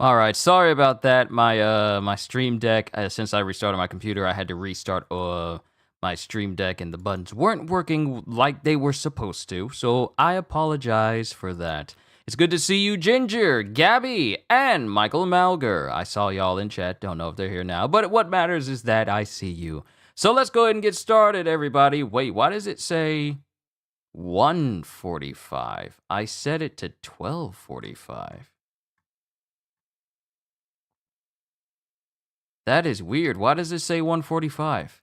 All right, sorry about that. My Stream Deck. Since I restarted my computer, I had to restart my Stream Deck, and the buttons weren't working like they were supposed to. So I apologize for that. It's good to see you, Ginger, Gabby, and Michael Malger. I saw y'all in chat. Don't know if they're here now, but what matters is that I see you. So let's go ahead and get started, everybody. Wait, why does it say 1:45? I set it to 12:45. That is weird. Why does it say 1:45?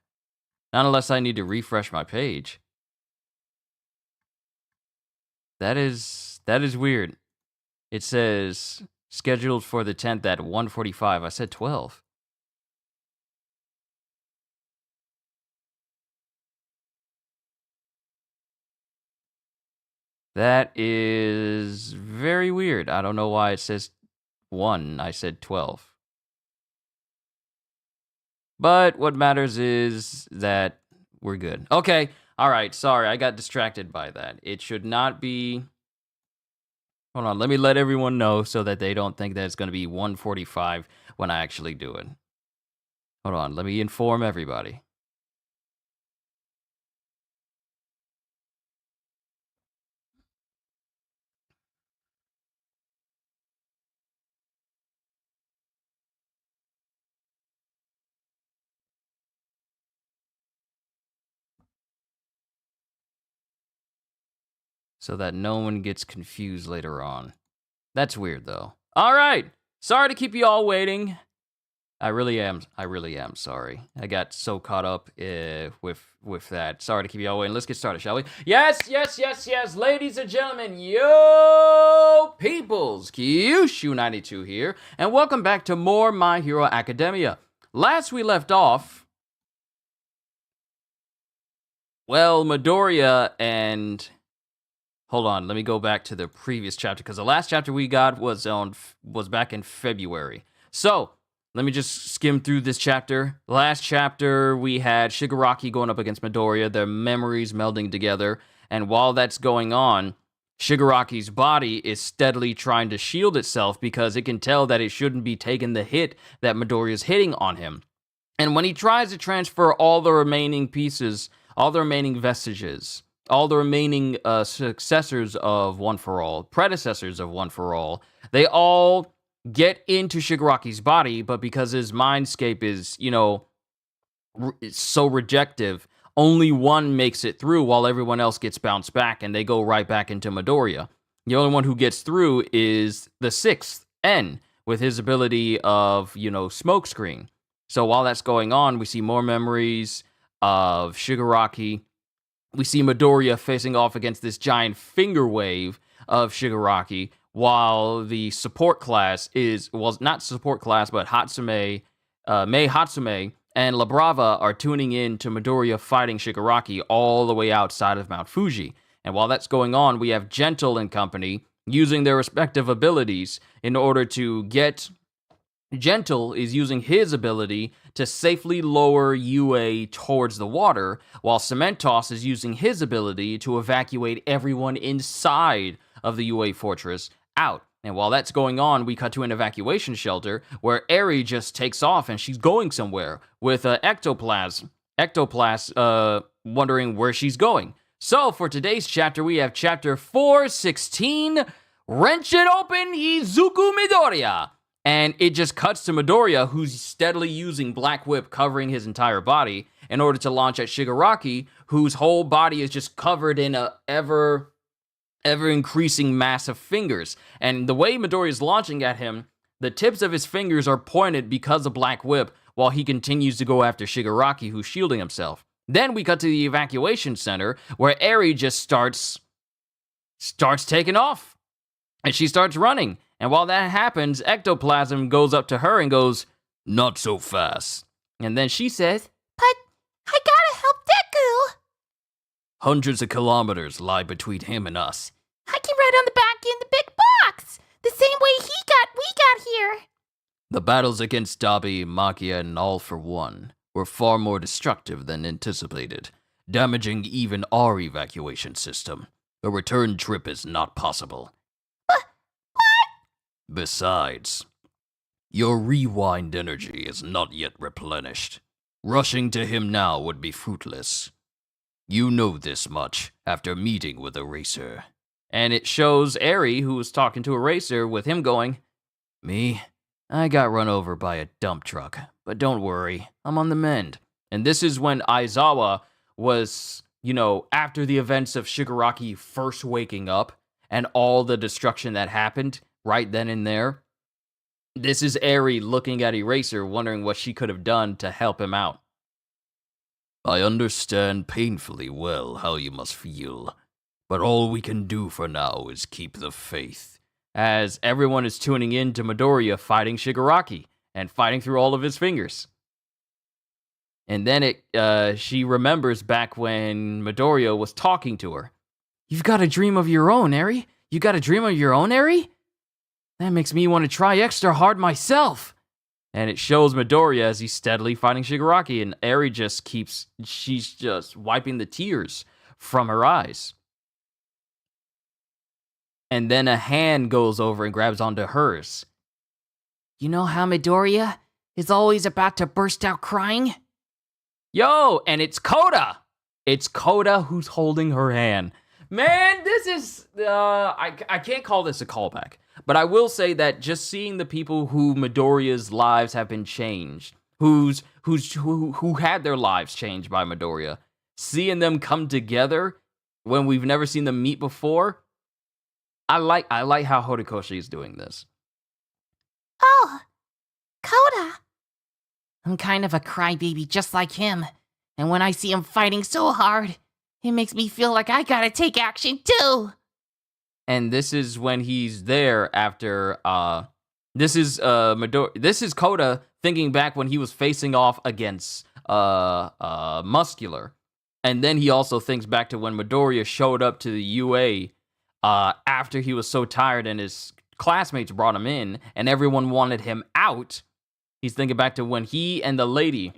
Not unless I need to refresh my page. That is weird. It says scheduled for the 10th at 1:45. I said 12. That is very weird. I don't know why it says 1. I said 12. But what matters is that we're good. Okay. All right. Sorry, I got distracted by that. It should not be. Hold on. Let me let everyone know so that they don't think that it's going to be 1:45 when I actually do it. Hold on. Let me inform everybody. So that no one gets confused later on. That's weird, though. All right. Sorry to keep you all waiting. I really am sorry. I got so caught up with that. Sorry to keep you all waiting. Let's get started, shall we? Yes. Ladies and gentlemen, yo peoples, Kyushu92 here, and welcome back to more My Hero Academia. Last we left off, well, Midoriya and... Hold on, let me go back to the previous chapter, because the last chapter we got was back in February. So, let me just skim through this chapter. Last chapter, we had Shigaraki going up against Midoriya, their memories melding together, and while that's going on, Shigaraki's body is steadily trying to shield itself because it can tell that it shouldn't be taking the hit that Midoriya's hitting on him. And when he tries to transfer all the remaining pieces, all the remaining vestiges, all the remaining successors of One For All, predecessors of One For All, they all get into Shigaraki's body, but because his mindscape is, so rejective, only one makes it through while everyone else gets bounced back and they go right back into Midoriya. The only one who gets through is the sixth, N, with his ability of, smokescreen. So while that's going on, we see more memories of Shigaraki. We see Midoriya facing off against this giant finger wave of Shigaraki, while the support class not support class, but Hatsume, Mei Hatsume, and La Brava are tuning in to Midoriya fighting Shigaraki all the way outside of Mount Fuji. And while that's going on, we have Gentle and company using their respective abilities in order to get... Gentle is using his ability to safely lower UA towards the water, while Cementos is using his ability to evacuate everyone inside of the UA fortress out. And while that's going on, we cut to an evacuation shelter where Eri just takes off and she's going somewhere with Ectoplasm wondering where she's going. So for today's chapter, we have chapter 416, Wrench It Open Izuku Midoriya. And it just cuts to Midoriya, who's steadily using Black Whip covering his entire body in order to launch at Shigaraki, whose whole body is just covered in a ever-increasing mass of fingers. And the way Midoriya is launching at him, the tips of his fingers are pointed because of Black Whip, while he continues to go after Shigaraki, who's shielding himself. Then we cut to the evacuation center, where Eri just starts taking off. And she starts running. And while that happens, Ectoplasm goes up to her and goes, "Not so fast." And then she says, "But I gotta help Deku." "Hundreds of kilometers lie between him and us. I can ride on the back in the big box, the same way we got here." The battles against Dabi, Magia, and All For One were far more destructive than anticipated, damaging even our evacuation system. A return trip is not possible. Besides, Your rewind energy is not yet replenished. Rushing to him now would be fruitless. You know this much after meeting with Eraser. And it shows Eri, who was talking to Eraser, with him going, Me? I got run over by a dump truck, but don't worry, I'm on the mend. And this is when Aizawa was, after the events of Shigaraki first waking up and all the destruction that happened right then and there. This is Eri looking at Eraser, wondering what she could have done to help him out. I understand painfully well how you must feel, but all we can do for now is keep the faith. As everyone is tuning in to Midoriya fighting Shigaraki and fighting through all of his fingers. And then she remembers back when Midoriya was talking to her. You've got a dream of your own, Eri? You got a dream of your own, Eri? That makes me want to try extra hard myself. And it shows Midoriya as he's steadily fighting Shigaraki, and Eri she's just wiping the tears from her eyes. And then a hand goes over and grabs onto hers. You know how Midoriya is always about to burst out crying? Yo, and it's Koda. It's Koda who's holding her hand. Man, this is, I can't call this a callback. But I will say that just seeing the people who Midoriya's lives have been changed, who had their lives changed by Midoriya, seeing them come together when we've never seen them meet before, I like how Horikoshi is doing this. Oh, Koda. I'm kind of a crybaby just like him. And when I see him fighting so hard, it makes me feel like I gotta take action too. And this is when he's there after, this is Koda thinking back when he was facing off against, Muscular. And then he also thinks back to when Midoriya showed up to the UA, after he was so tired and his classmates brought him in and everyone wanted him out. He's thinking back to when he and the lady,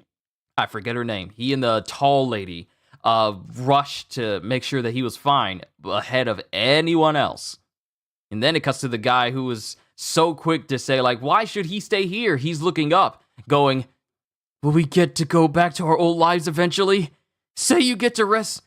I forget her name, he and the tall lady, rushed to make sure that he was fine ahead of anyone else. And then it cuts to the guy who was so quick to say, like, why should he stay here? He's looking up, going, will we get to go back to our old lives eventually? Say you get to rest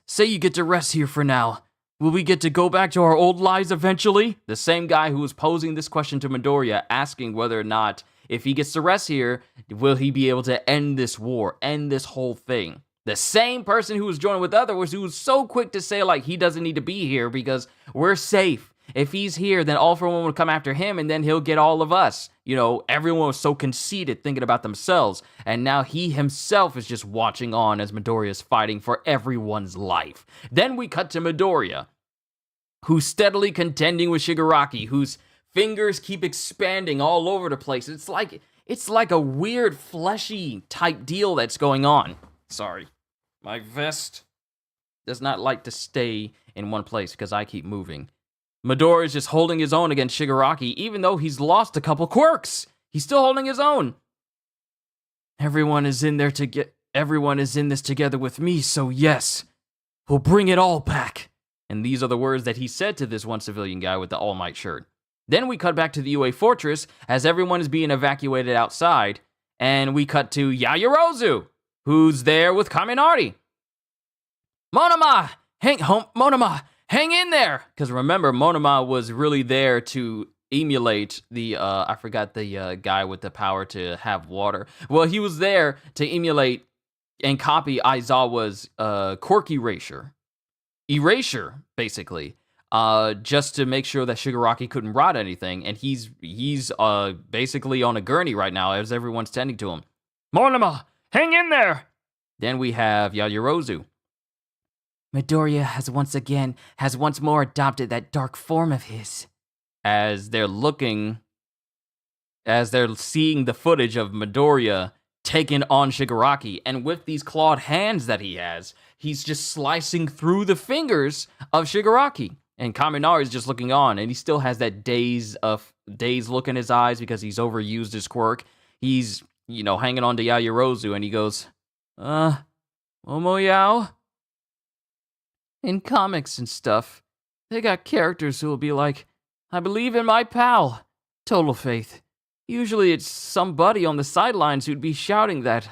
here for now. Will we get to go back to our old lives eventually? The same guy who was posing this question to Midoriya, asking whether or not, if he gets to rest here, will he be able to end this war, end this whole thing? The same person who was joining with others, who was so quick to say, like, he doesn't need to be here because we're safe. If he's here, then All For One would come after him, and then he'll get all of us. Everyone was so conceited, thinking about themselves, and now he himself is just watching on as Midoriya is fighting for everyone's life. Then we cut to Midoriya, who's steadily contending with Shigaraki, whose fingers keep expanding all over the place. It's like a weird fleshy type deal that's going on. Sorry. My vest does not like to stay in one place because I keep moving. Midoriya is just holding his own against Shigaraki, even though he's lost a couple quirks. He's still holding his own. Everyone is in this together with me, so yes, we'll bring it all back. And these are the words that he said to this one civilian guy with the All Might shirt. Then we cut back to the UA Fortress as everyone is being evacuated outside, and we cut to Yaoyorozu, who's there with Kaminari. Monoma, hang in there! Because remember, Monoma was really there to emulate the, I forgot the guy with the power to have water. Well, he was there to emulate and copy Aizawa's quirk erasure, basically. Just to make sure that Shigaraki couldn't rot anything, and he's basically on a gurney right now as everyone's tending to him. Monoma, hang in there! Then we have Yaoyorozu. Midoriya has once more adopted that dark form of his. As they're seeing the footage of Midoriya taking on Shigaraki, and with these clawed hands that he has, he's just slicing through the fingers of Shigaraki. And Kaminari is just looking on, and he still has that dazed look in his eyes because he's overused his quirk. He's, hanging on to Yaoyorozu, and he goes, Momoyao? In comics and stuff, they got characters who will be like, I believe in my pal. Total faith. Usually it's somebody on the sidelines who'd be shouting that,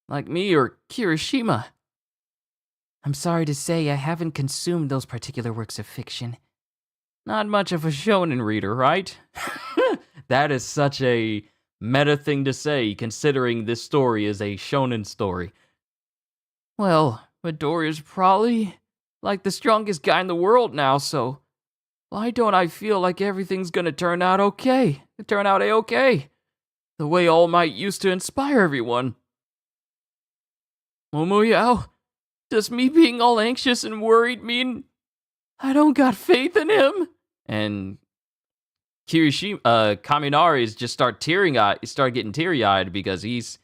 like me or Kirishima. I'm sorry to say I haven't consumed those particular works of fiction. Not much of a shonen reader, right? That is such a meta thing to say, considering this story is a shonen story. Well, Midoriya's probably like the strongest guy in the world now, so why don't I feel like everything's gonna turn out okay? Turn out a-okay. The way All Might used to inspire everyone. Momoyao, does me being all anxious and worried mean I don't got faith in him? And Kaminari just start getting teary-eyed because he's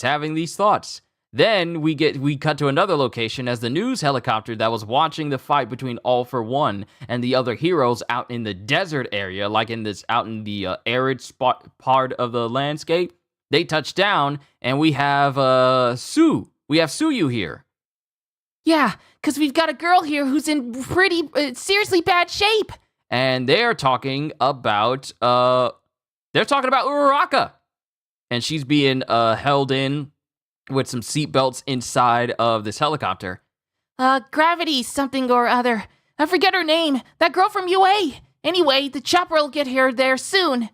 having these thoughts. Then we cut to another location as the news helicopter that was watching the fight between All For One and the other heroes out in the desert area, like out in the arid spot part of the landscape. They touch down and we have Suyu here. Yeah, because we've got a girl here who's in pretty seriously bad shape. And they're talking about Uraraka. And she's being held in with some seatbelts inside of this helicopter. Gravity something or other. I forget her name. That girl from UA. Anyway, the chopper will get here there soon.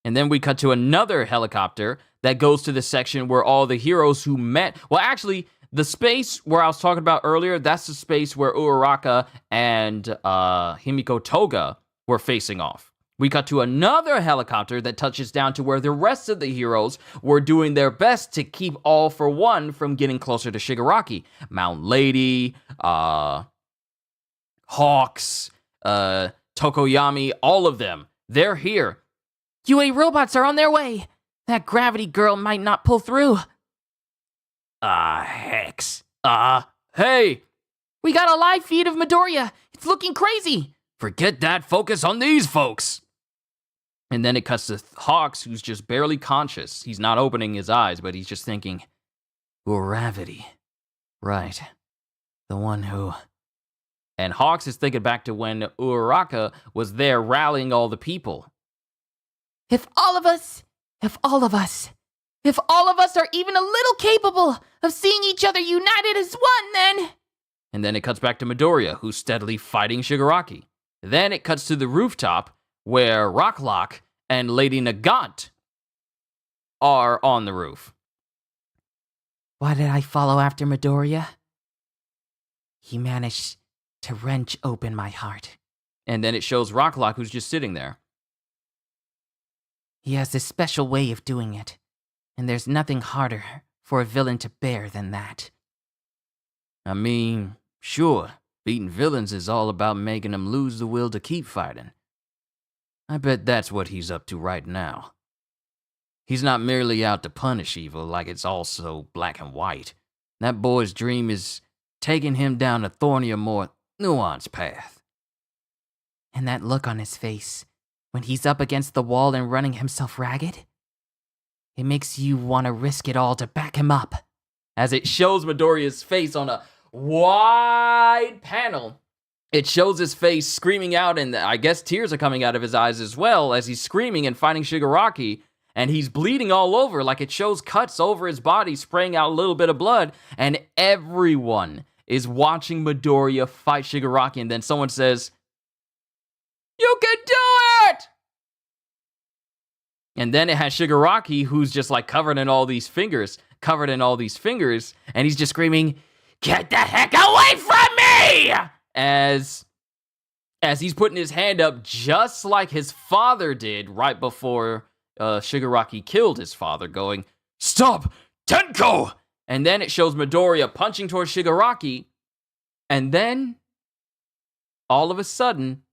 And then we cut to another helicopter that goes to the section where all the heroes who met... Well, actually, the space where I was talking about earlier, that's the space where Uraraka and Himiko Toga were facing off. We cut to another helicopter that touches down to where the rest of the heroes were doing their best to keep All For One from getting closer to Shigaraki. Mount Lady, Hawks, Tokoyami, all of them. They're here. UA robots are on their way. That gravity girl might not pull through. Hex. Hey! We got a live feed of Midoriya. It's looking crazy. Forget that. Focus on these folks. And then it cuts to Hawks, who's just barely conscious. He's not opening his eyes, but he's just thinking, gravity. Right. The one who... And Hawks is thinking back to when Uraraka was there rallying all the people. If all of us are even a little capable of seeing each other united as one, then... And then it cuts back to Midoriya, who's steadily fighting Shigaraki. Then it cuts to the rooftop, where Rocklock and Lady Nagant are on the roof. Why did I follow after Midoriya? He managed to wrench open my heart. And then it shows Rocklock, who's just sitting there. He has a special way of doing it, and there's nothing harder for a villain to bear than that. I mean, sure, beating villains is all about making them lose the will to keep fighting. I bet that's what he's up to right now. He's not merely out to punish evil like it's all so black and white. That boy's dream is taking him down a thornier, more nuanced path. And that look on his face, when he's up against the wall and running himself ragged? It makes you want to risk it all to back him up. As it shows Midoriya's face on a wide panel, it shows his face screaming out, and I guess tears are coming out of his eyes as well as he's screaming and fighting Shigaraki, and he's bleeding all over, like it shows cuts over his body, spraying out a little bit of blood, and everyone is watching Midoriya fight Shigaraki, and then someone says, "You can do it!" And then it has Shigaraki, who's just like covered in all these fingers, and he's just screaming, "Get the heck away from me!" As he's putting his hand up just like his father did right before Shigaraki killed his father, going, "Stop! Tenko!" And then it shows Midoriya punching towards Shigaraki, and then, all of a sudden,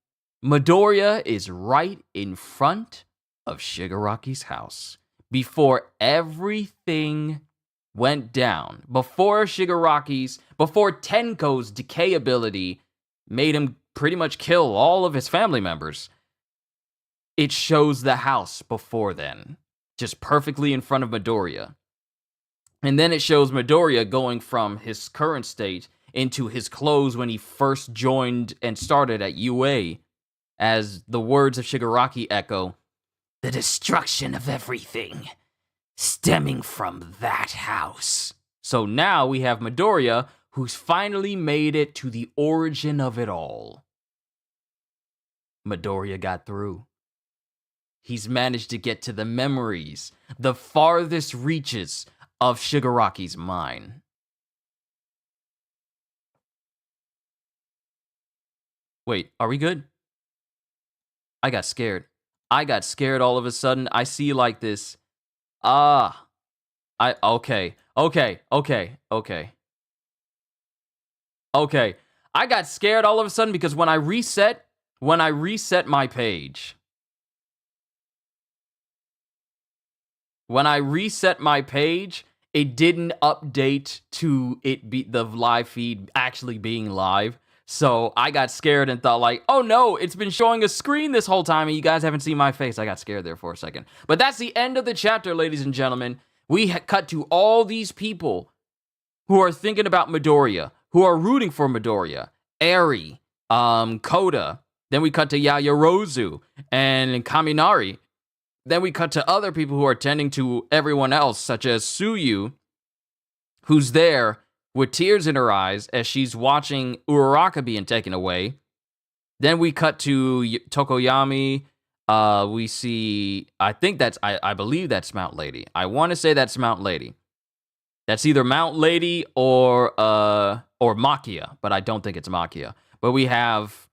Midoriya is right in front of Shigaraki's house. Before everything went down, before Tenko's decay ability made him pretty much kill all of his family members, it shows the house before then, just perfectly in front of Midoriya. And then it shows Midoriya going from his current state into his clothes when he first joined and started at UA, as the words of Shigaraki echo, The destruction of everything stemming from that house. So now we have Midoriya, who's finally made it to the origin of it all. Midoriya got through. He's managed to get to the memories, the farthest reaches of Shigaraki's mind. Wait, are we good? I got scared. I got scared all of a sudden. I see like this. Okay. I got scared all of a sudden because when I reset my page, it didn't update to it be the live feed actually being live. So I got scared and thought like, oh no, it's been showing a screen this whole time and you guys haven't seen my face. I got scared there for a second. But that's the end of the chapter, ladies and gentlemen. We cut to all these people who are thinking about Midoriya, who are rooting for Midoriya. Eri, Koda. Then we cut to Yaoyorozu and Kaminari. Then we cut to other people who are tending to everyone else, such as Tsuyu, who's there with tears in her eyes as she's watching Uraraka being taken away. Then we cut to Tokoyami. We see, I believe that's Mount Lady. I want to say that's Mount Lady. That's either Mount Lady or Makia, but I don't think it's Makia. But we have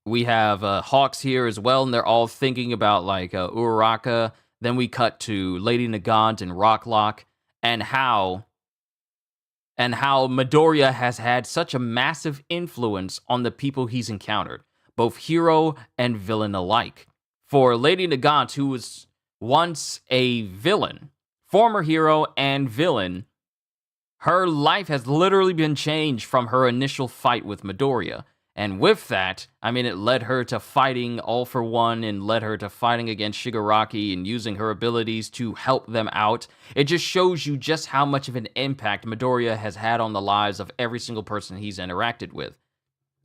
Hawks here as well, and they're all thinking about like Uraraka. Then we cut to Lady Nagant and Rocklock, and how Midoriya has had such a massive influence on the people he's encountered, both hero and villain alike. For Lady Nagant, who was once a villain, former hero and villain, her life has literally been changed from her initial fight with Midoriya. And with that, I mean, it led her to fighting All For One and led her to fighting against Shigaraki and using her abilities to help them out. It just shows you just how much of an impact Midoriya has had on the lives of every single person he's interacted with.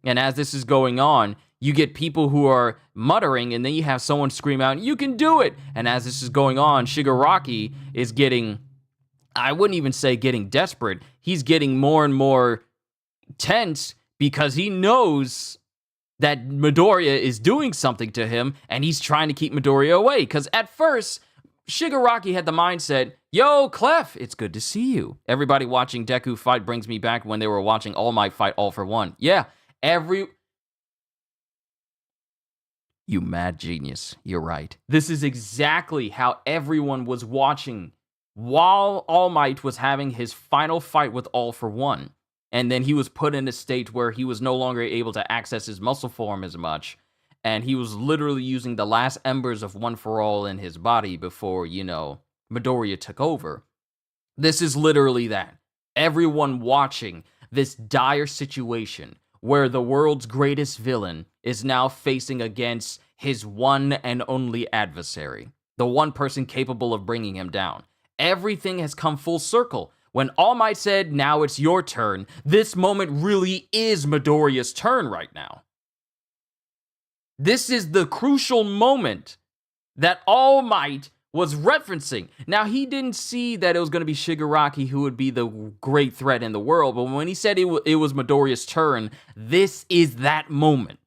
And as this is going on, you get people who are muttering, and then you have someone scream out, "You can do it!" And as this is going on, Shigaraki is getting, I wouldn't even say getting desperate, he's getting more and more tense, because he knows that Midoriya is doing something to him, and he's trying to keep Midoriya away. Because at first, Shigaraki had the mindset, "Yo, Clef, it's good to see you." Everybody watching Deku fight brings me back when they were watching All Might fight All For One. Yeah, You mad genius. You're right. This is exactly how everyone was watching while All Might was having his final fight with All For One. And then he was put in a state where he was no longer able to access his muscle form as much. And he was literally using the last embers of One For All in his body before, Midoriya took over. This is literally that. Everyone watching this dire situation where the world's greatest villain is now facing against his one and only adversary. The one person capable of bringing him down. Everything has come full circle. When All Might said, "Now it's your turn," this moment really is Midoriya's turn right now. This is the crucial moment that All Might was referencing. Now, he didn't see that it was going to be Shigaraki who would be the great threat in the world, but when he said it was Midoriya's turn, this is that moment.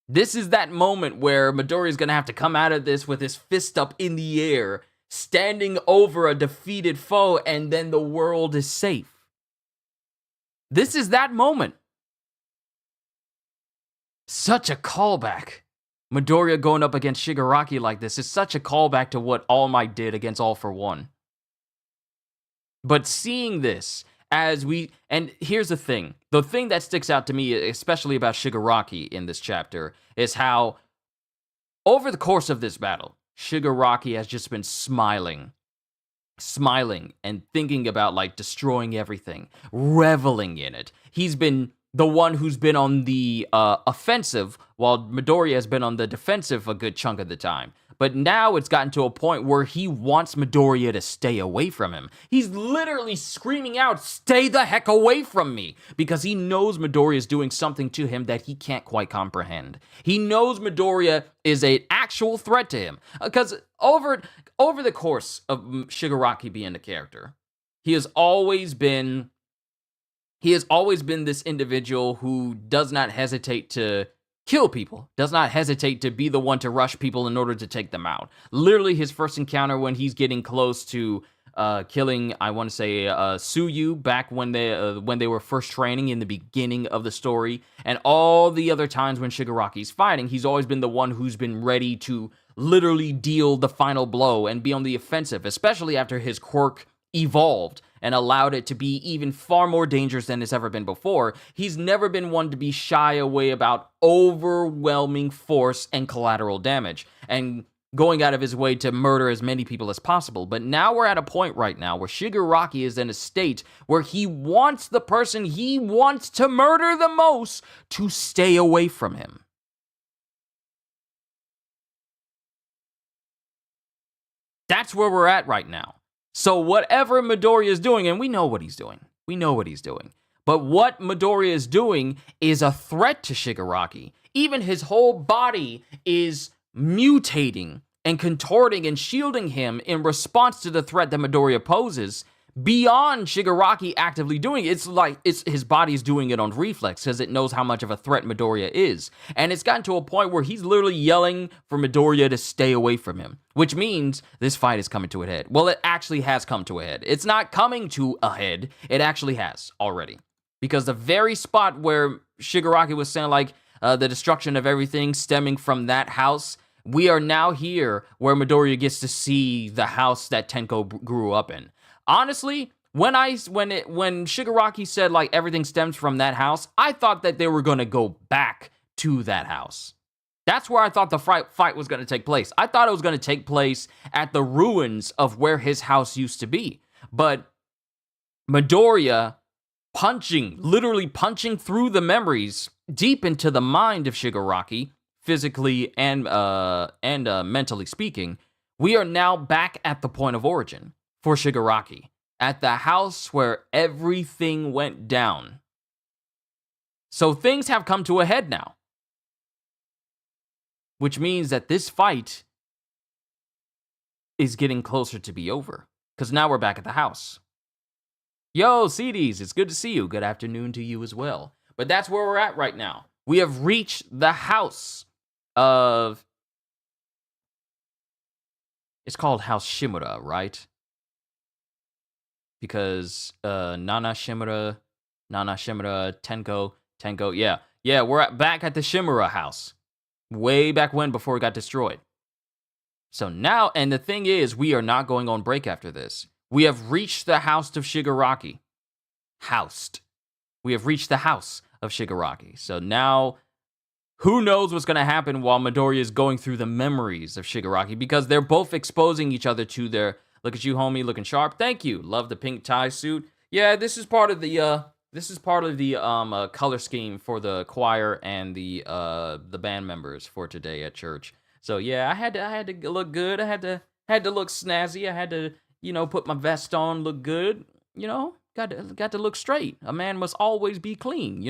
This is that moment where Midoriya is going to have to come out of this with his fist up in the air, standing over a defeated foe, and then the world is safe. This is that moment. Such a callback. Midoriya going up against Shigaraki like this is such a callback to what All Might did against All For One. But seeing this and here's the thing that sticks out to me, especially about Shigaraki in this chapter, is how over the course of this battle, Shigaraki has just been smiling and thinking about like destroying everything, reveling in it. He's been the one who's been on the offensive, while Midoriya has been on the defensive a good chunk of the time. But now it's gotten to a point where he wants Midoriya to stay away from him. He's literally screaming out, "Stay the heck away from me!" Because he knows Midoriya is doing something to him that he can't quite comprehend. He knows Midoriya is an actual threat to him. Because over the course of Shigaraki being the character, he has always been this individual who does not hesitate to kill people, does not hesitate to be the one to rush people in order to take them out. Literally, his first encounter when he's getting close to killing, I want to say, Suyu back when they were first training in the beginning of the story, and all the other times when Shigaraki's fighting, he's always been the one who's been ready to literally deal the final blow and be on the offensive, especially after his quirk evolved and allowed it to be even far more dangerous than it's ever been before. He's never been one to be shy away about overwhelming force and collateral damage and going out of his way to murder as many people as possible. But now we're at a point right now where Shigaraki is in a state where he wants the person he wants to murder the most to stay away from him. That's where we're at right now. So whatever Midoriya is doing, and we know what he's doing. But what Midoriya is doing is a threat to Shigaraki. Even his whole body is mutating and contorting and shielding him in response to the threat that Midoriya poses, beyond Shigaraki actively doing it. It's like his body's doing it on reflex because it knows how much of a threat Midoriya is. And it's gotten to a point where he's literally yelling for Midoriya to stay away from him, which means this fight is coming to a head. Well, it actually has come to a head. It's not coming to a head. It actually has already. Because the very spot where Shigaraki was saying, like, the destruction of everything stemming from that house, we are now here where Midoriya gets to see the house that Tenko grew up in. Honestly, when Shigaraki said, like, everything stems from that house, I thought that they were going to go back to that house. That's where I thought the fight was going to take place. I thought it was going to take place at the ruins of where his house used to be. But Midoriya literally punching through the memories deep into the mind of Shigaraki, physically and mentally speaking, we are now back at the point of origin for Shigaraki, at the house where everything went down. So things have come to a head now, which means that this fight is getting closer to be over, because now we're back at the house. Yo, CDs, it's good to see you. Good afternoon to you as well. But that's where we're at right now. We have reached the house of... It's called House Shimura, right? Because Nana Shimura, Tenko, yeah. Yeah, we're back at the Shimura house. Way back when, before it got destroyed. So now, and the thing is, we are not going on break after this. We have reached the house of Shigaraki. We have reached the house of Shigaraki. So now, who knows what's going to happen while Midoriya is going through the memories of Shigaraki, because they're both exposing each other to their... Look at you, homie, looking sharp. Thank you. Love the pink tie suit. Yeah, this is part of the color scheme for the choir and the band members for today at church. So yeah, I had to look good. I had to look snazzy. I had to, put my vest on, look good. Got to look straight. A man must always be clean.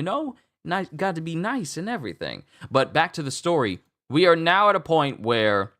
Nice, got to be nice and everything. But back to the story. We are now at a point where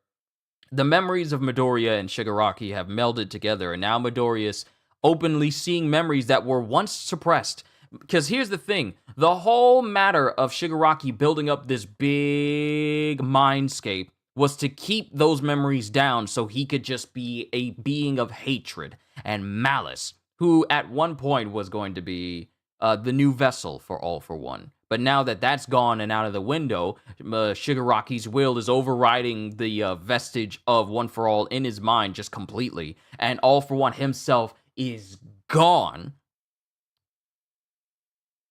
the memories of Midoriya and Shigaraki have melded together, and now Midoriya is openly seeing memories that were once suppressed. Because here's the thing, the whole matter of Shigaraki building up this big mindscape was to keep those memories down so he could just be a being of hatred and malice, who at one point was going to be the new vessel for All For One. But now that that's gone and out of the window, Shigaraki's will is overriding the vestige of One For All in his mind just completely. And All For One himself is gone.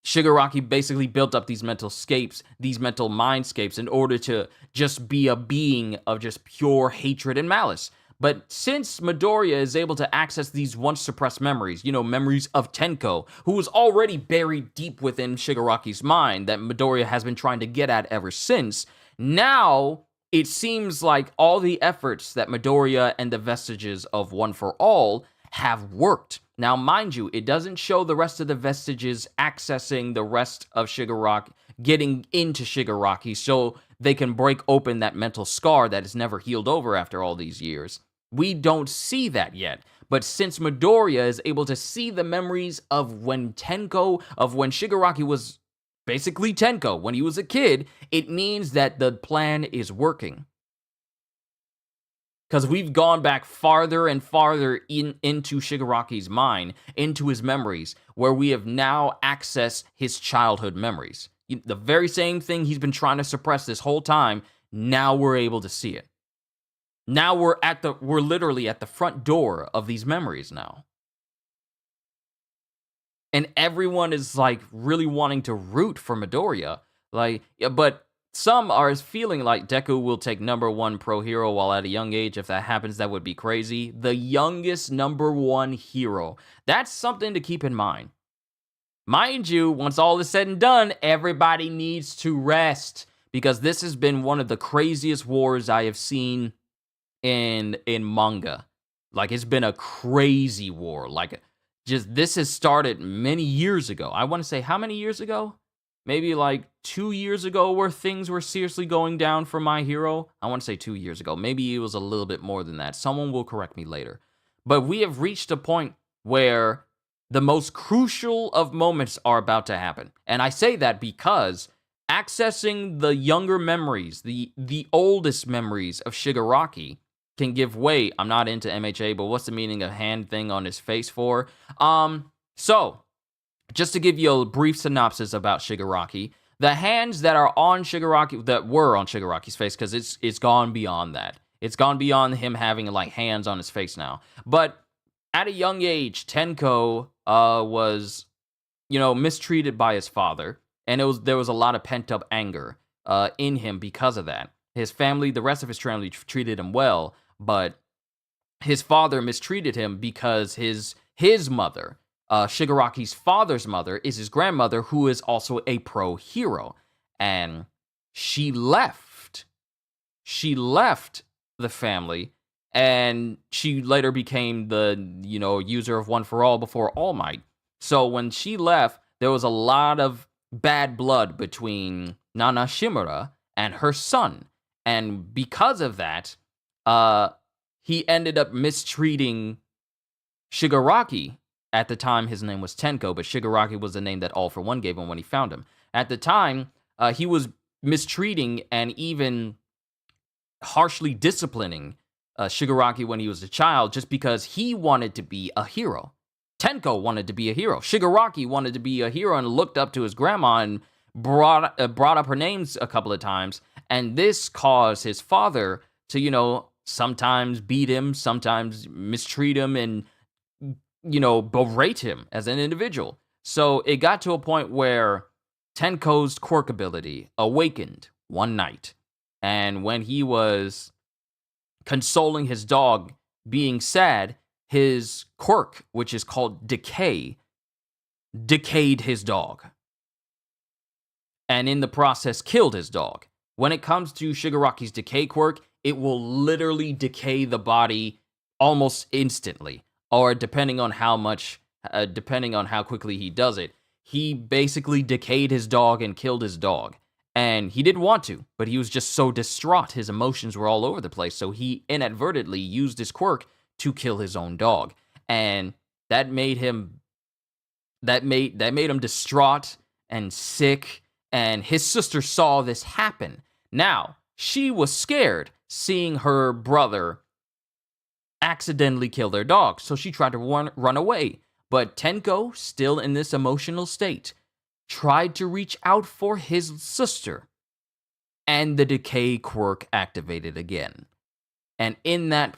Shigaraki basically built up these mental scapes, these mental mindscapes, in order to just be a being of just pure hatred and malice. But since Midoriya is able to access these once suppressed memories, memories of Tenko, who was already buried deep within Shigaraki's mind that Midoriya has been trying to get at ever since, now it seems like all the efforts that Midoriya and the vestiges of One for All have worked. Now, mind you, it doesn't show the rest of the vestiges accessing the rest of Shigaraki, getting into Shigaraki, so they can break open that mental scar that is never healed over after all these years. We don't see that yet. But since Midoriya is able to see the memories of when Shigaraki was basically Tenko, when he was a kid, it means that the plan is working. Because we've gone back farther and farther into Shigaraki's mind, into his memories, where we have now accessed his childhood memories. The very same thing he's been trying to suppress this whole time, now we're able to see it. Now we're literally at the front door of these memories now. And everyone is like really wanting to root for Midoriya. But some are feeling like Deku will take #1 pro hero while at a young age. If that happens, that would be crazy. The youngest #1 hero. That's something to keep in mind. Mind you, once all is said and done, everybody needs to rest. Because this has been one of the craziest wars I have seen in manga. Like, it's been a crazy war. Like, just this has started many years ago. I want to say, how many years ago? Maybe like 2 years ago, where things were seriously going down for My Hero. I want to say 2 years ago. Maybe it was a little bit more than that. Someone will correct me later. But we have reached a point where the most crucial of moments are about to happen. And I say that because accessing the younger memories, the oldest memories of Shigaraki, can give way. I'm not into MHA, but what's the meaning of hand thing on his face for? So, just to give you a brief synopsis about Shigaraki, the hands that are on Shigaraki, that were on Shigaraki's face, because it's gone beyond that. It's gone beyond him having like hands on his face now. But at a young age, Tenko was, mistreated by his father, and there was a lot of pent up anger in him because of that. His family, the rest of his family, treated him well, but his father mistreated him because his mother, Shigaraki's father's mother, is his grandmother, who is also a pro hero. And she left. She left the family, and she later became the, user of One for All before All Might. So when she left, there was a lot of bad blood between Nana Shimura and her son. And because of that, he ended up mistreating Shigaraki. At the time, his name was Tenko, but Shigaraki was the name that All for One gave him when he found him. At the time, he was mistreating and even harshly disciplining Shigaraki when he was a child, just because he wanted to be a hero. Tenko wanted to be a hero. Shigaraki wanted to be a hero and looked up to his grandma and brought up her names a couple of times. And this caused his father to, sometimes beat him, sometimes mistreat him, and, berate him as an individual. So it got to a point where Tenko's quirk ability awakened one night. And when he was consoling his dog being sad, his quirk, which is called Decay, decayed his dog. And in the process, killed his dog. When it comes to Shigaraki's Decay quirk, it will literally decay the body almost instantly. Or depending on how quickly he does it, he basically decayed his dog and killed his dog. And he didn't want to, but he was just so distraught. His emotions were all over the place. So he inadvertently used his quirk to kill his own dog. And that made him distraught and sick. And his sister saw this happen. Now, she was scared seeing her brother accidentally kill their dog, so she tried to run away. But Tenko, still in this emotional state, tried to reach out for his sister, and the decay quirk activated again. And in that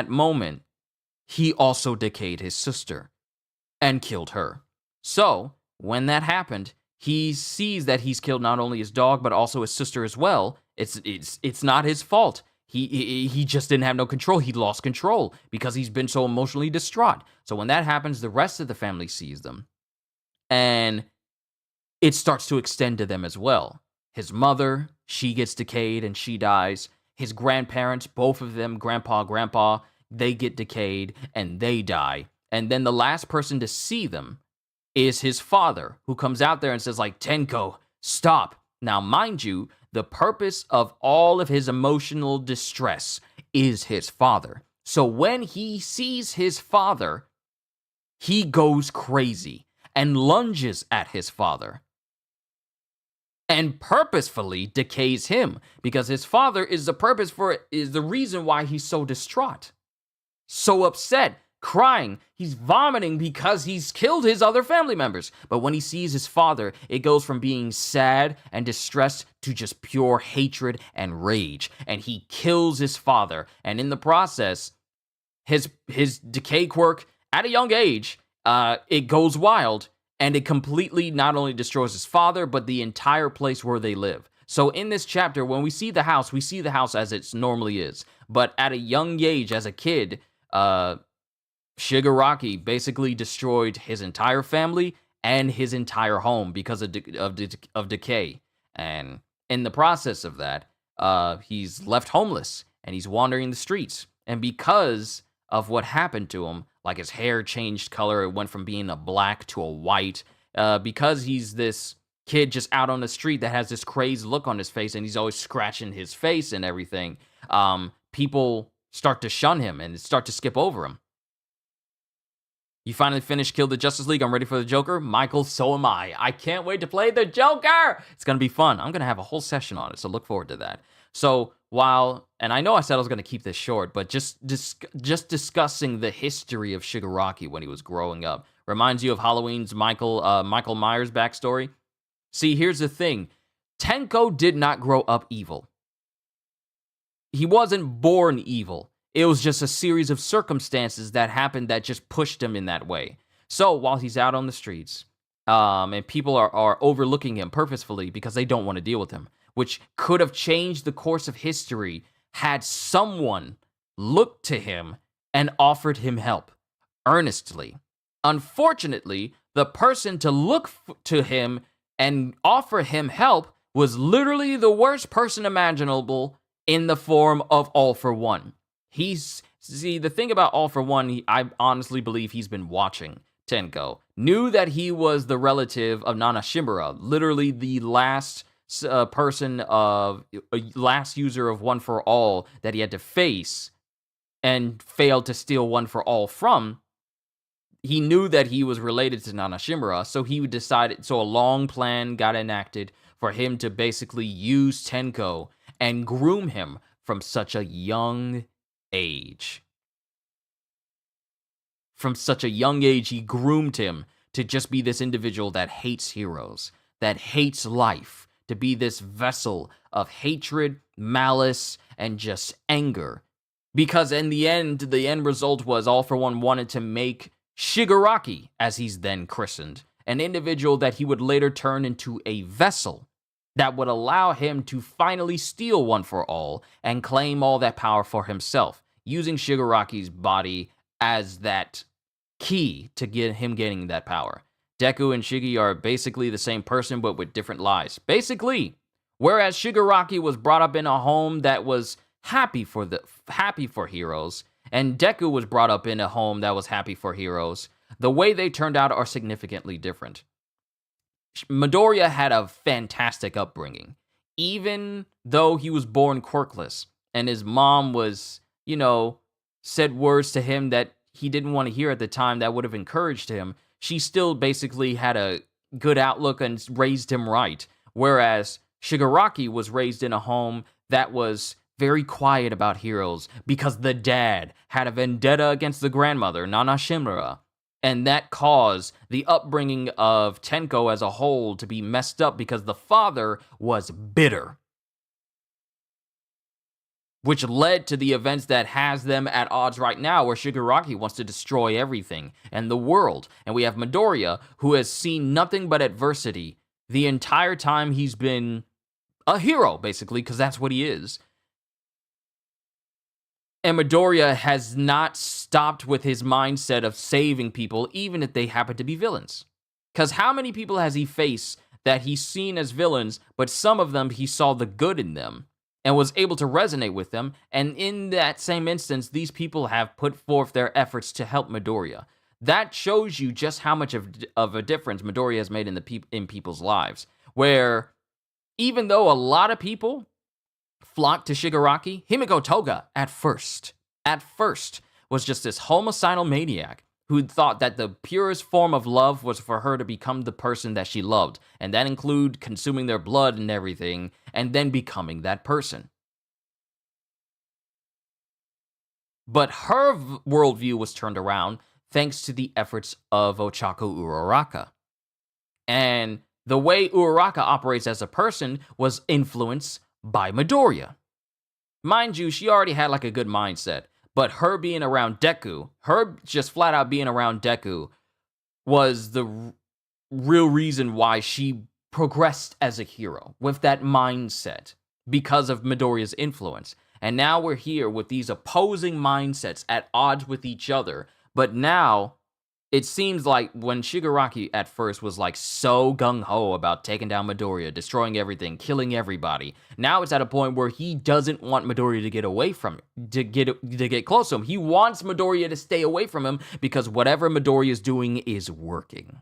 moment, he also decayed his sister and killed her. So, when that happened, he sees that he's killed not only his dog, but also his sister as well. It's not his fault. He just didn't have no control. He lost control because he's been so emotionally distraught. So when that happens, the rest of the family sees them. And it starts to extend to them as well. His mother, she gets decayed and she dies. his grandparents, both of them, grandpa, they get decayed and they die. And then the last person to see them is his father, who comes out there and says, like, Tenko, stop. Now, mind you, the purpose of all of his emotional distress is his father. So when he sees his father, he goes crazy and lunges at his father and purposefully decays him, because his father is the reason why he's so distraught, so upset, crying. He's vomiting because he's killed his other family members. But when he sees his father, it goes from being sad and distressed to just pure hatred and rage. And he kills his father. And in the process, his decay quirk at a young age, it goes wild. And it completely not only destroys his father, but the entire place where they live. So in this chapter, when we see the house as it normally is. But at a young age, as a kid, Shigaraki basically destroyed his entire family and his entire home because of decay. And in the process of that, he's left homeless and he's wandering the streets. And because of what happened to him, like his hair changed color, it went from being a black to a white, because he's this kid just out on the street that has this crazed look on his face and he's always scratching his face and everything, people start to shun him and start to skip over him. You finally finished Kill the Justice League. I'm ready for the Joker. Michael, so am I. I can't wait to play the Joker. It's going to be fun. I'm going to have a whole session on it, so look forward to that. So and I know I said I was going to keep this short, but just discussing the history of Shigaraki when he was growing up reminds you of Halloween's Michael Myers backstory. See, here's the thing. Tenko did not grow up evil. He wasn't born evil. It was just a series of circumstances that happened that just pushed him in that way. So while he's out on the streets, and people are overlooking him purposefully because they don't want to deal with him, which could have changed the course of history had someone looked to him and offered him help earnestly. Unfortunately, the person to look to him and offer him help was literally the worst person imaginable, in the form of All For One. The thing about All For One, I honestly believe he's been watching Tenko, knew that he was the relative of Nana Shimura, literally the last last user of One For All that he had to face and failed to steal One For All from. He knew that he was related to Nana Shimura, so a long plan got enacted for him to basically use Tenko and groom him from such a young age. From such a young age, he groomed him to just be this individual that hates heroes, that hates life, to be this vessel of hatred, malice, and just anger. Because in the end result was All For One wanted to make Shigaraki, as he's then christened, an individual that he would later turn into a vessel that would allow him to finally steal One For All and claim all that power for himself, using Shigaraki's body as that key to get him getting that power. Deku and Shigi are basically the same person, but with different lives. Basically, whereas Shigaraki was brought up in a home that was happy for heroes, and Deku was brought up in a home that was happy for heroes, the way they turned out are significantly different. Midoriya had a fantastic upbringing, even though he was born quirkless, and his mom was, said words to him that he didn't want to hear at the time that would have encouraged him. She still basically had a good outlook and raised him right, whereas Shigaraki was raised in a home that was very quiet about heroes because the dad had a vendetta against the grandmother, Nana Shimura, and that caused the upbringing of Tenko as a whole to be messed up because the father was bitter, which led to the events that has them at odds right now, where Shigaraki wants to destroy everything and the world. And we have Midoriya, who has seen nothing but adversity the entire time he's been a hero, basically, because that's what he is. And Midoriya has not stopped with his mindset of saving people, even if they happen to be villains. Because how many people has he faced that he's seen as villains, but some of them he saw the good in them? and was able to resonate with them. And in that same instance, these people have put forth their efforts to help Midoriya. That shows you just how much of a difference Midoriya has made in people's lives. Where even though a lot of people flocked to Shigaraki, Himiko Toga at first was just this homicidal maniac who thought that the purest form of love was for her to become the person that she loved, and that include consuming their blood and everything, and then becoming that person. But her worldview was turned around thanks to the efforts of Ochako Uraraka. And the way Uraraka operates as a person was influenced by Midoriya. Mind you, she already had like a good mindset, but her being around Deku, her just flat out being around Deku, was the real reason why she progressed as a hero with that mindset because of Midoriya's influence. And now we're here with these opposing mindsets at odds with each other. But now it seems like when Shigaraki at first was like so gung-ho about taking down Midoriya, destroying everything, killing everybody, now it's at a point where he doesn't want Midoriya to get away from him, to get close to him. He wants Midoriya to stay away from him because whatever Midoriya is doing is working.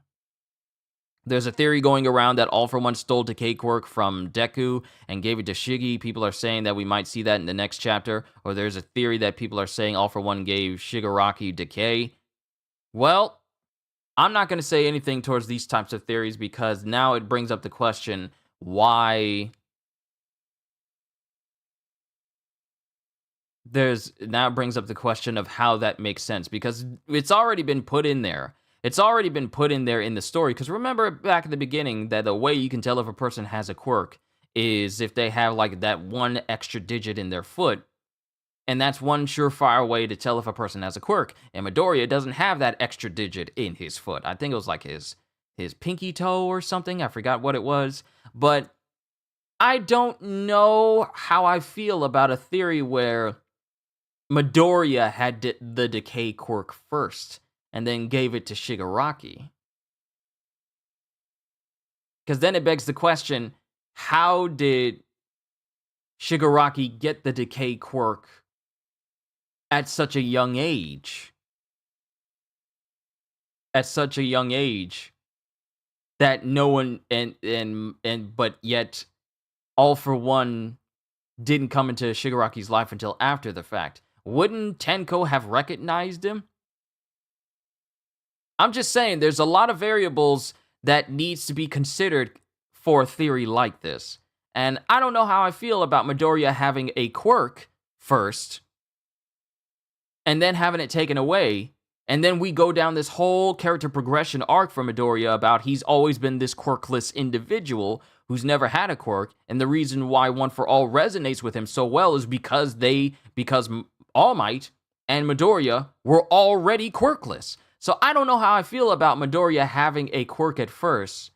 There's a theory going around that All For One stole Decay Quirk from Deku and gave it to Shiggy. People are saying that we might see that in the next chapter. Or there's a theory that people are saying All For One gave Shigaraki Decay. Well, I'm not going to say anything towards these types of theories because now it brings up the question, why... Now it brings up the question of how that makes sense because it's already been put in there. It's already been put in there in the story, because remember back at the beginning that the way you can tell if a person has a quirk is if they have like that one extra digit in their foot, and that's one surefire way to tell if a person has a quirk. And Midoriya doesn't have that extra digit in his foot. I think it was like his pinky toe or something. I forgot what it was. But I don't know how I feel about a theory where Midoriya had the Decay Quirk first and then gave it to Shigaraki. Because then it begs the question, how did Shigaraki get the Decay Quirk at such a young age? At such a young age that no one but yet All For One didn't come into Shigaraki's life until after the fact. Wouldn't Tenko have recognized him? I'm just saying, there's a lot of variables that needs to be considered for a theory like this. And I don't know how I feel about Midoriya having a quirk first, and then having it taken away, and then we go down this whole character progression arc for Midoriya about he's always been this quirkless individual who's never had a quirk, and the reason why One For All resonates with him so well is because All Might and Midoriya were already quirkless. So I don't know how I feel about Midoriya having a quirk at first,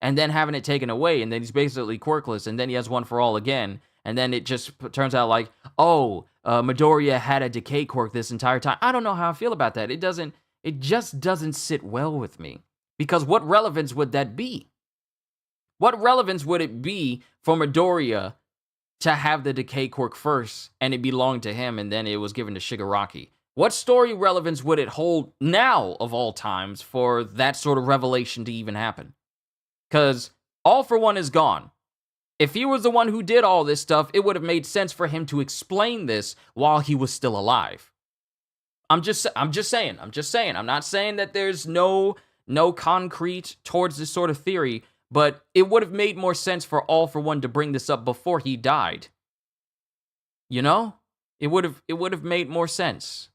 and then having it taken away, and then he's basically quirkless, and then he has One For All again, and then it just turns out like, Midoriya had a Decay Quirk this entire time. I don't know how I feel about that. It just doesn't sit well with me. Because what relevance would that be? What relevance would it be for Midoriya to have the Decay Quirk first, and it belonged to him, and then it was given to Shigaraki? What story relevance would it hold now, of all times, for that sort of revelation to even happen? Because All For One is gone. If he was the one who did all this stuff, it would have made sense for him to explain this while he was still alive. I'm just saying. I'm not saying that there's no concrete towards this sort of theory, but it would have made more sense for All For One to bring this up before he died. You know? It would have made more sense.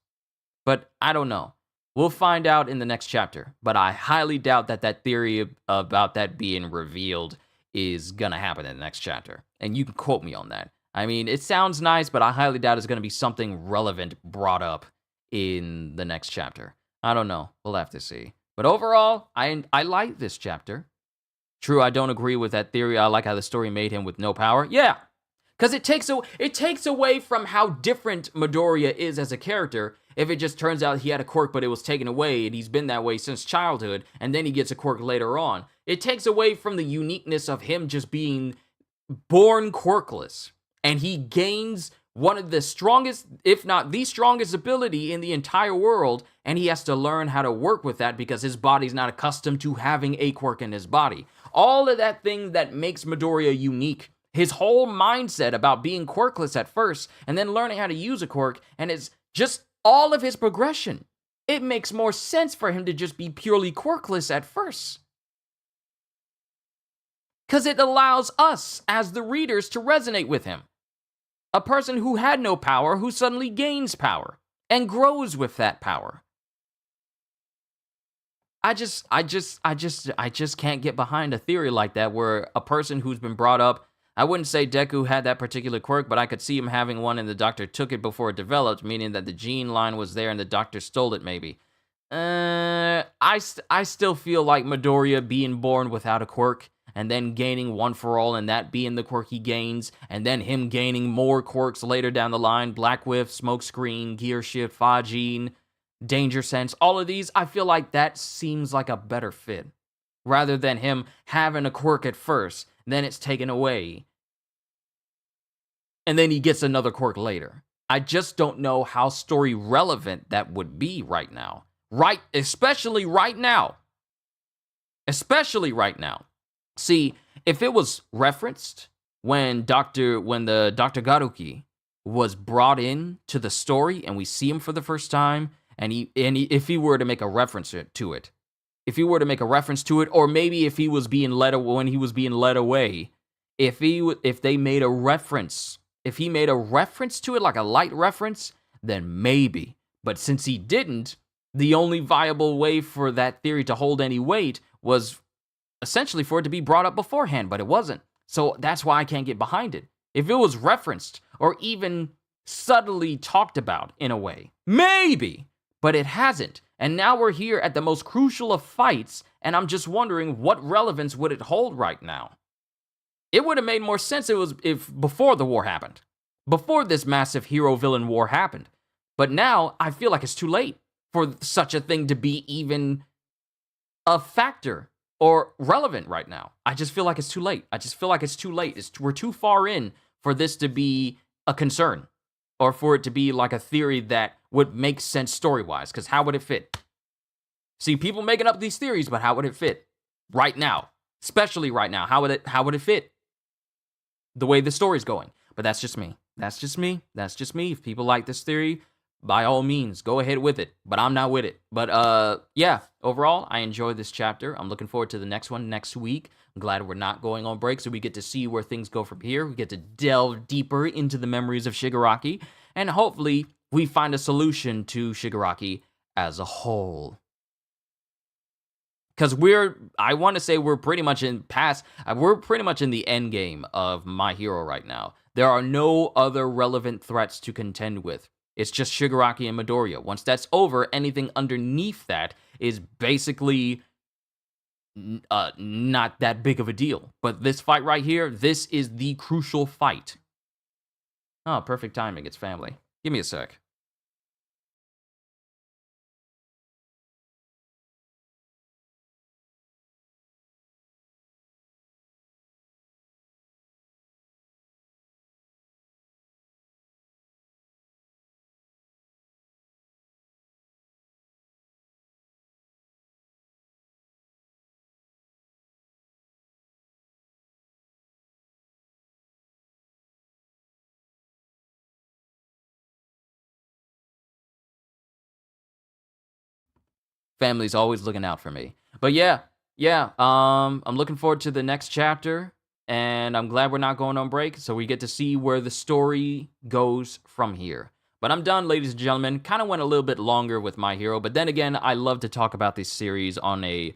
But I don't know. We'll find out in the next chapter. But I highly doubt that theory about that being revealed is gonna happen in the next chapter. And you can quote me on that. I mean, it sounds nice, but I highly doubt it's gonna be something relevant brought up in the next chapter. I don't know. We'll have to see. But overall, I like this chapter. True, I don't agree with that theory. I like how the story made him with no power. Yeah, because it takes away from how different Midoriya is as a character if it just turns out he had a quirk but it was taken away and he's been that way since childhood and then he gets a quirk later on. It takes away from the uniqueness of him just being born quirkless. and he gains one of the strongest, if not the strongest ability in the entire world, and he has to learn how to work with that because his body's not accustomed to having a quirk in his body. All of that thing that makes Midoriya unique, his whole mindset about being quirkless at first and then learning how to use a quirk, and it's just all of his progression. It makes more sense for him to just be purely quirkless at first. Because it allows us, as the readers, to resonate with him. A person who had no power, who suddenly gains power and grows with that power. I just can't get behind a theory like that where a person who's been brought up, I wouldn't say Deku had that particular quirk, but I could see him having one and the doctor took it before it developed, meaning that the gene line was there and the doctor stole it maybe. I still feel like Midoriya being born without a quirk and then gaining One for All and that being the quirk he gains, and then him gaining more quirks later down the line, Black Whiff, Smokescreen, Gear Shift, Fajin, Danger Sense, all of these, I feel like that seems like a better fit. Rather than him having a quirk at first, then it's taken away, and then he gets another quirk later. I just don't know how story relevant that would be right now. Especially right now. Especially right now. See, if it was referenced when the Dr. Garuki was brought in to the story and we see him for the first time, and if he were to make a reference to it, or maybe if he was being led away when he was being led away, if he made a reference to it, like a light reference, then maybe. But since he didn't, the only viable way for that theory to hold any weight was essentially for it to be brought up beforehand, but it wasn't. So that's why I can't get behind it. If it was referenced or even subtly talked about in a way, maybe, but it hasn't. And now we're here at the most crucial of fights, and I'm just wondering what relevance would it hold right now? It would have made more sense if before the war happened, before this massive hero-villain war happened. But now I feel like it's too late for such a thing to be even a factor or relevant right now. I just feel like it's too late. We're too far in for this to be a concern, or for it to be like a theory that would make sense story-wise, because how would it fit? See, people making up these theories, but how would it fit right now? Especially right now, how would it fit the way the story's going? But that's just me. If people like this theory, by all means, go ahead with it, but I'm not with it. But yeah, overall, I enjoyed this chapter. I'm looking forward to the next one next week. I'm glad we're not going on break, so we get to see where things go from here. We get to delve deeper into the memories of Shigaraki, and hopefully we find a solution to Shigaraki as a whole. Because I want to say we're pretty much in the end game of My Hero right now. There are no other relevant threats to contend with. It's just Shigaraki and Midoriya. Once that's over, anything underneath that is basically not that big of a deal. But this fight right here, this is the crucial fight. Oh, perfect timing. It's family. Give me a sec. Family's always looking out for me. But yeah, I'm looking forward to the next chapter, and I'm glad we're not going on break, so we get to see where the story goes from here. But I'm done, ladies and gentlemen. Kind of went a little bit longer with My Hero, but then again, I love to talk about this series on a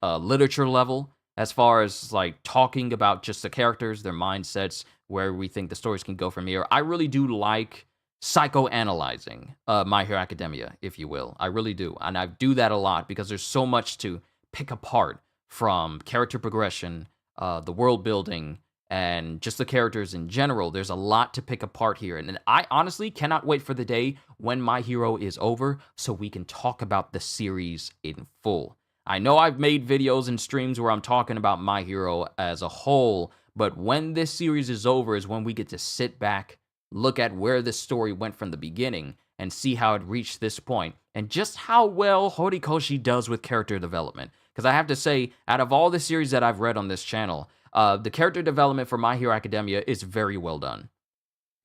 literature level, as far as like talking about just the characters, their mindsets, where we think the stories can go from here. I really do like psychoanalyzing My Hero Academia, if you will. I really do. And I do that a lot because there's so much to pick apart from character progression, the world building, and just the characters in general. There's a lot to pick apart here. And I honestly cannot wait for the day when My Hero is over so we can talk about the series in full. I know I've made videos and streams where I'm talking about My Hero as a whole, But when this series is over is when we get to sit back, look at where this story went from the beginning, and see how it reached this point, and just how well Horikoshi does with character development. Because I have to say, out of all the series that I've read on this channel, the character development for My Hero Academia is very well done.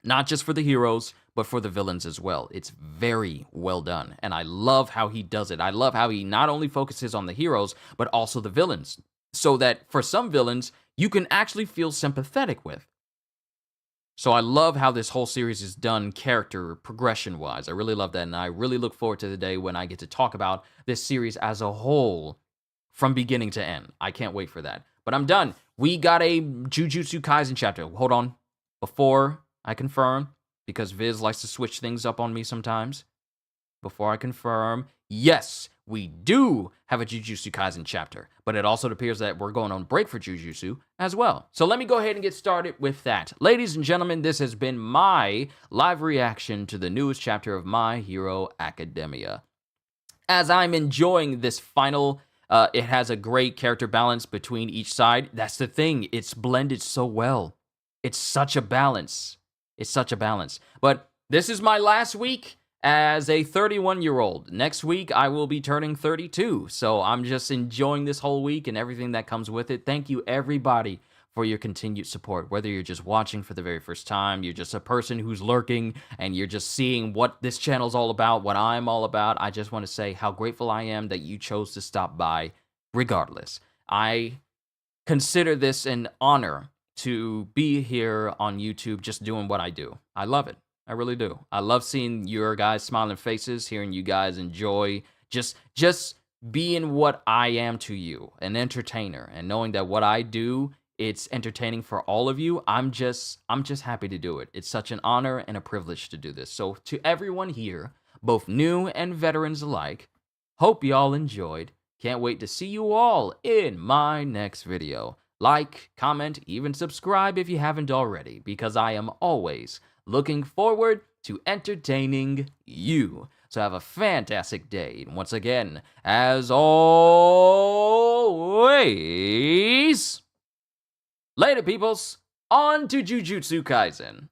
Not just for the heroes, but for the villains as well. It's very well done, and I love how he does it. I love how he not only focuses on the heroes, but also the villains, so that for some villains, you can actually feel sympathetic with. So I love how this whole series is done character progression-wise. I really love that, and I really look forward to the day when I get to talk about this series as a whole from beginning to end. I can't wait for that. But I'm done. We got a Jujutsu Kaisen chapter. Hold on. Before I confirm, because Viz likes to switch things up on me sometimes. Before I confirm, yes, we do have a Jujutsu Kaisen chapter, but it also appears that we're going on break for Jujutsu as well. So let me go ahead and get started with that. Ladies and gentlemen, this has been my live reaction to the newest chapter of My Hero Academia. As I'm enjoying this final, it has a great character balance between each side. That's the thing, it's blended so well. It's such a balance. It's such a balance. But this is my last week as a 31-year-old. Next week, I will be turning 32. So I'm just enjoying this whole week and everything that comes with it. Thank you, everybody, for your continued support. Whether you're just watching for the very first time, you're just a person who's lurking, and you're just seeing what this channel's all about, what I'm all about, I just want to say how grateful I am that you chose to stop by regardless. I consider this an honor to be here on YouTube just doing what I do. I love it. I really do. I love seeing your guys' smiling faces, hearing you guys enjoy just being what I am to you, an entertainer, and knowing that what I do, it's entertaining for all of you. I'm just happy to do it. It's such an honor and a privilege to do this. So to everyone here, both new and veterans alike, hope y'all enjoyed. Can't wait to see you all in my next video. Like, comment, even subscribe if you haven't already, because I am always looking forward to entertaining you. So have a fantastic day. And once again, as always, later peoples, on to Jujutsu Kaisen.